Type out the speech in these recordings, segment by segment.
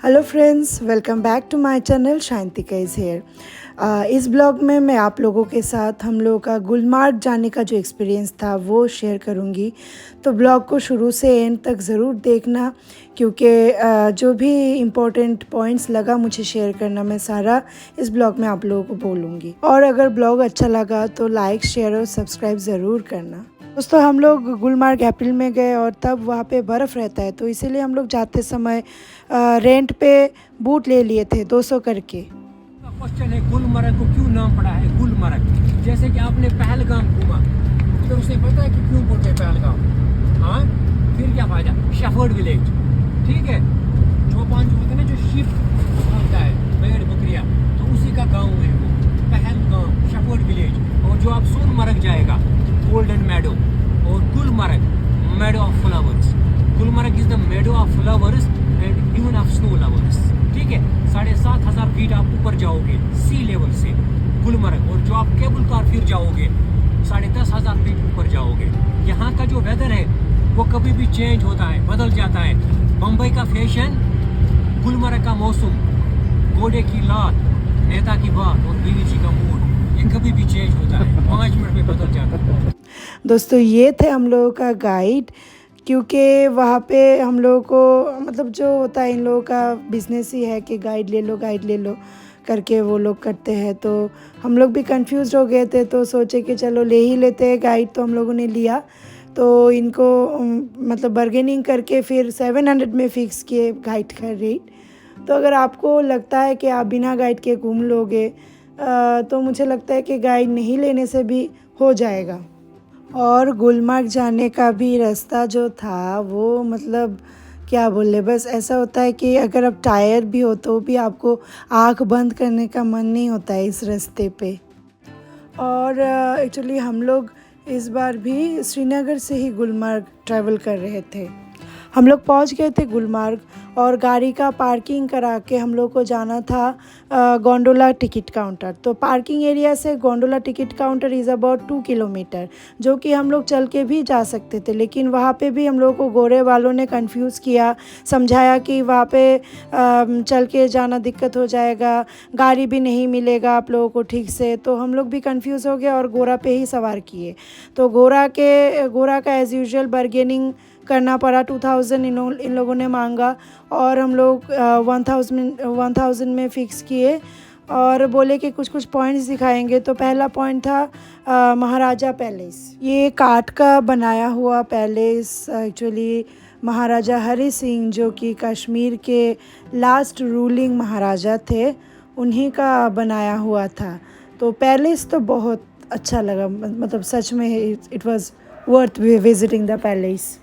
Hello friends, welcome back to my channel Shantika is here. इस blog में मैं आप लोगों के साथ हम लोगों का गुलमार्ग जाने का जो एक्सपीरियंस था वो शेयर करूंगी। तो ब्लॉग को शुरू से एंड तक ज़रूर देखना, क्योंकि जो भी इम्पोर्टेंट पॉइंट्स लगा मुझे शेयर करना, मैं सारा इस ब्लॉग में आप लोगों को बोलूँगी। और अगर ब्लॉग अच्छा लगा तो लाइक, शेयर और सब्सक्राइब ज़रूर करना। दोस्तों, हम लोग गुलमार्ग अप्रैल में गए और तब वहाँ पे बर्फ़ रहता है, तो इसीलिए हम लोग जाते समय रेंट पे बूट ले लिए थे 200 करके। क्वेश्चन है गुलमर्ग को क्यों नाम पड़ा है गुलमर्ग। जैसे कि आपने पहलगाम घूमा तो उसे पता है कि क्यों बोलते हैं पहलगाम। हाँ, फिर क्या फायदा। शेफर्ड विलेज, ठीक है, चौपान जो होता है ना, जो शिप होता है, भेड़ बकरियाँ, तो उसी का गांव है वो पहलगाम, शेफर्ड विलेज। और जो आप सोनमर्ग जाएगा, गोल्डन मेडो, और Gulmarg, meadow of flowers. Gulmarg is the meadow of flowers and even of snow lovers. ठीक है, 7,500 फीट आप ऊपर जाओगे सी लेवल से गुलमर्ग, और जो आप केबल कार फिर जाओगे 10,500 फीट ऊपर जाओगे। यहाँ का जो वेदर है वो कभी भी चेंज होता है, बदल जाता है। बम्बई का फैशन, गुलमर्ग का मौसम, घोड़े की लात, नेता की बात और बीवी जी का मूड, ये कभी भी चेंज होता है, 5 मिनट में बदल जाता है। दोस्तों, ये थे हम लोगों का गाइड, क्योंकि वहाँ पे हम लोगों को मतलब जो होता है, इन लोगों का बिजनेस ही है कि गाइड ले लो करके वो लोग करते हैं। तो हम लोग भी कंफ्यूज हो गए थे, तो सोचे कि चलो ले ही लेते हैं गाइड। तो हम लोगों ने लिया, तो इनको मतलब बार्गेनिंग करके फिर 700 में फ़िक्स किए गाइड का रेट। तो अगर आपको लगता है कि आप बिना गाइड के घूम लोगे, तो मुझे लगता है कि गाइड नहीं लेने से भी हो जाएगा। और गुलमर्ग जाने का भी रास्ता जो था वो मतलब क्या बोले, बस ऐसा होता है कि अगर आप टायर भी हो तो भी आपको आँख बंद करने का मन नहीं होता है इस रास्ते पे। और एक्चुअली हम लोग इस बार भी श्रीनगर से ही गुलमर्ग ट्रैवल कर रहे थे। हम लोग पहुंच गए थे गुलमर्ग, और गाड़ी का पार्किंग करा के हम लोग को जाना था गोंडोला टिकट काउंटर। तो पार्किंग एरिया से gondola ticket counter is about 2 kilometre, जो कि हम लोग चल के भी जा सकते थे। लेकिन वहाँ पे भी हम लोग को गोरे वालों ने कंफ्यूज किया, समझाया कि वहाँ पे चल के जाना दिक्कत हो जाएगा, गाड़ी भी नहीं मिलेगा आप लोगों को ठीक से। तो हम लोग भी कंफ्यूज हो गए और गोरा पे ही सवार किए। तो गोरा का एज़ यूजुअल बार्गेनिंग करना पड़ा। 2000 इन लोगों ने मांगा, और हम लोग 1000 में फ़िक्स किए, और बोले कि कुछ कुछ पॉइंट्स दिखाएंगे। तो पहला पॉइंट था महाराजा पैलेस। ये काठ का बनाया हुआ पैलेस एक्चुअली महाराजा हरि सिंह, जो कि कश्मीर के लास्ट रूलिंग महाराजा थे, उन्हीं का बनाया हुआ था। तो पैलेस तो बहुत अच्छा लगा, मतलब सच में it was worth visiting the palace.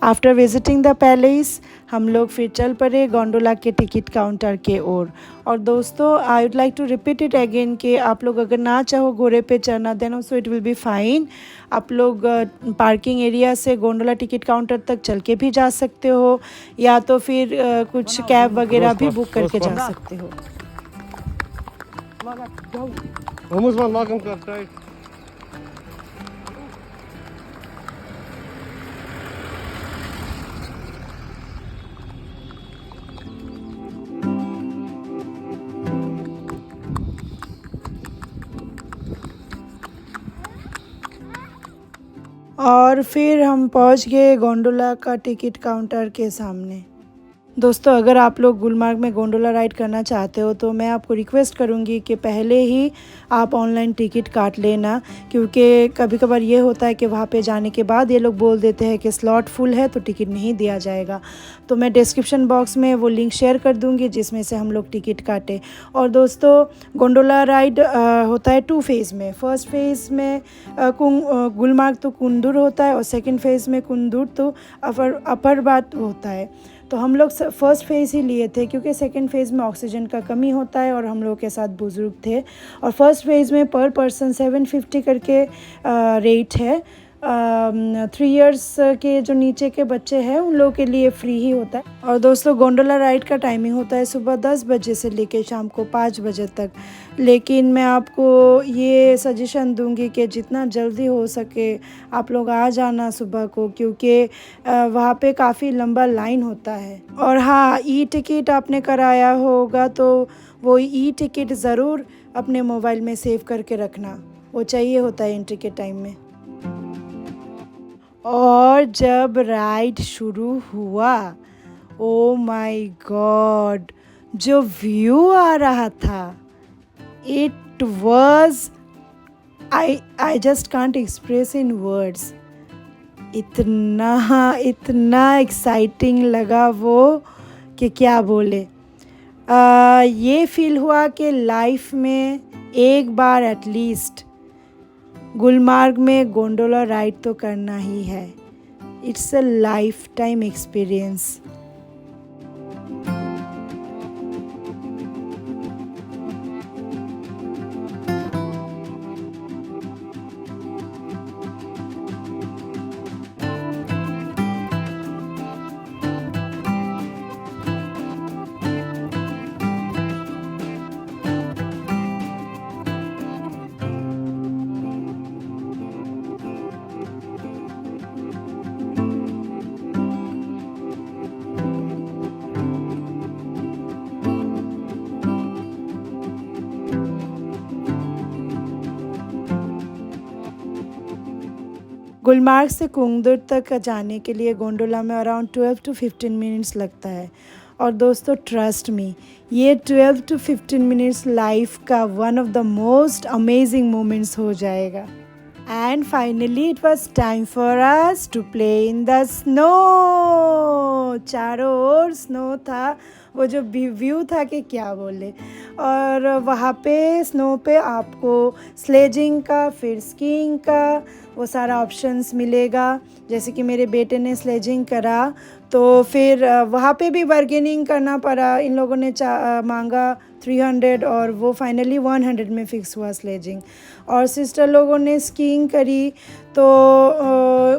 After visiting the palace हम लोग फिर चल पड़े गोंडोला के टिकट काउंटर के ओर। और दोस्तों I would like to repeat it again कि आप लोग अगर ना चाहो घोड़े पे चढ़ना then also it will be fine. आप लोग पार्किंग एरिया से गोंडोला टिकट काउंटर तक चल के भी जा सकते हो, या तो फिर कुछ कैब वगैरह भी बुक करके जा सकते हो। Vamos lá logo cartaz. और फिर हम पहुंच गए गोंडोला का टिकट काउंटर के सामने। दोस्तों अगर आप लोग गुलमर्ग में गोंडोला राइड करना चाहते हो तो मैं आपको रिक्वेस्ट करूंगी कि पहले ही आप ऑनलाइन टिकट काट लेना, क्योंकि कभी कभार ये होता है कि वहाँ पे जाने के बाद ये लोग बोल देते हैं कि स्लॉट फुल है तो टिकट नहीं दिया जाएगा। तो मैं डिस्क्रिप्शन बॉक्स में वो लिंक शेयर कर दूंगी जिसमें से हम लोग टिकट काटें। और दोस्तों गोंडोला राइड होता है 2 फेज़ में। फर्स्ट फेज़ में गुलमर्ग तो कुंदुर होता है और सेकंड फेज़ में कुंदुर तो अपर बात होता है। तो हम लोग फर्स्ट फेज़ ही लिए थे क्योंकि सेकंड फेज़ में ऑक्सीजन का कमी होता है और हम लोग के साथ बुज़ुर्ग थे। और फर्स्ट फेज़ में पर पर्सन 750 करके रेट है। 3 इयर्स के जो नीचे के बच्चे हैं उन लोगों के लिए फ्री ही होता है। और दोस्तों गोंडोला राइड का टाइमिंग होता है सुबह 10 बजे से लेकर शाम को 5 बजे तक। लेकिन मैं आपको ये सजेशन दूंगी कि जितना जल्दी हो सके आप लोग आ जाना सुबह को, क्योंकि वहाँ पे काफ़ी लंबा लाइन होता है। और हाँ, ई टिकट आपने कराया होगा तो वो ई टिकट ज़रूर अपने मोबाइल में सेव करके रखना, वो चाहिए होता है एंट्री के टाइम में। और जब राइड शुरू हुआ, ओ माय गॉड, जो व्यू आ रहा था, it was I just can't express in words. इतना एक्साइटिंग लगा वो कि क्या बोले। ये फील हुआ कि लाइफ में एक बार एटलीस्ट गुलमर्ग में गोंडोला राइड तो करना ही है। It's a life time experience. Gulmarg से कुंदुर तक जाने के लिए गोंडोला में अराउंड 12 to 15 मिनट्स लगता है। और दोस्तों ट्रस्ट मी, ये 12 to 15 मिनट्स लाइफ का one of the most amazing moments हो जाएगा। And finally it was time for us to play in the snow. चारों ओर स्नो था, वो जो व्यू था कि क्या बोले। और वहाँ पे स्नो पे आपको स्लेजिंग का, फिर स्कीइंग का वो सारा ऑप्शंस मिलेगा। जैसे कि मेरे बेटे ने स्लेजिंग करा तो फिर वहाँ पे भी बार्गेनिंग करना पड़ा। इन लोगों ने मांगा 300 और वो फाइनली 100 में फ़िक्स हुआ स्लेजिंग। और सिस्टर लोगों ने स्कीइंग करी तो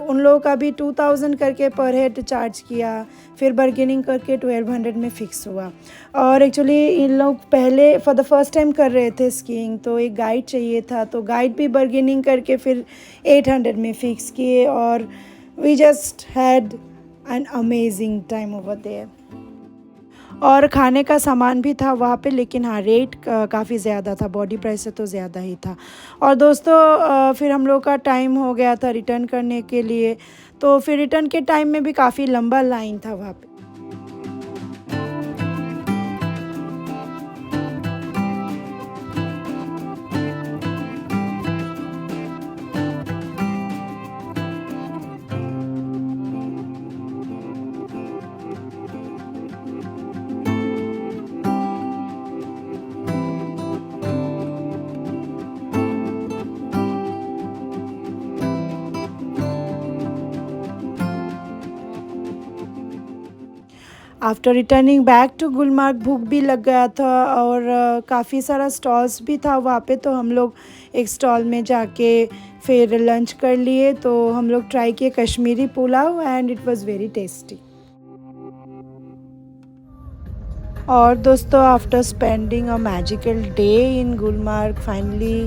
उन लोगों का भी 2000 करके पर हेड चार्ज किया। फिर बार्गेनिंग करके 1200 में फ़िक्स हुआ। और एक्चुअली इन लोग पहले फॉर द फर्स्ट टाइम कर रहे थे स्कीइंग, तो एक गाइड चाहिए था, तो गाइड भी बार्गेनिंग करके फिर 800 में फ़िक्स किए। और we just had an amazing time over there. और खाने का सामान भी था वहाँ पे, लेकिन हाँ रेट काफ़ी ज़्यादा था, बॉडी प्राइस से तो ज़्यादा ही था। और दोस्तों फिर हम लोग का टाइम हो गया था रिटर्न करने के लिए, तो फिर रिटर्न के टाइम में भी काफ़ी लंबा लाइन था वहाँ पे। After returning back to Gulmarg भूख भी लग गया था और काफ़ी सारा स्टॉल्स भी था वहाँ पे, तो हम लोग एक स्टॉल में जाके फिर लंच कर लिए। तो हम लोग ट्राई किए Kashmiri pulao and it was very tasty. और दोस्तों after spending a magical day in Gulmarg finally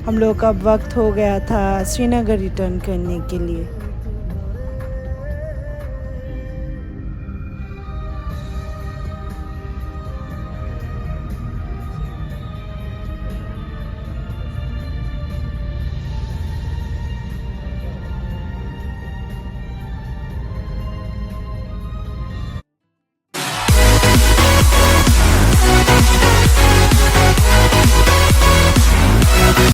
हम लोग का वक्त हो गया था श्रीनगर रिटर्न करने के लिए।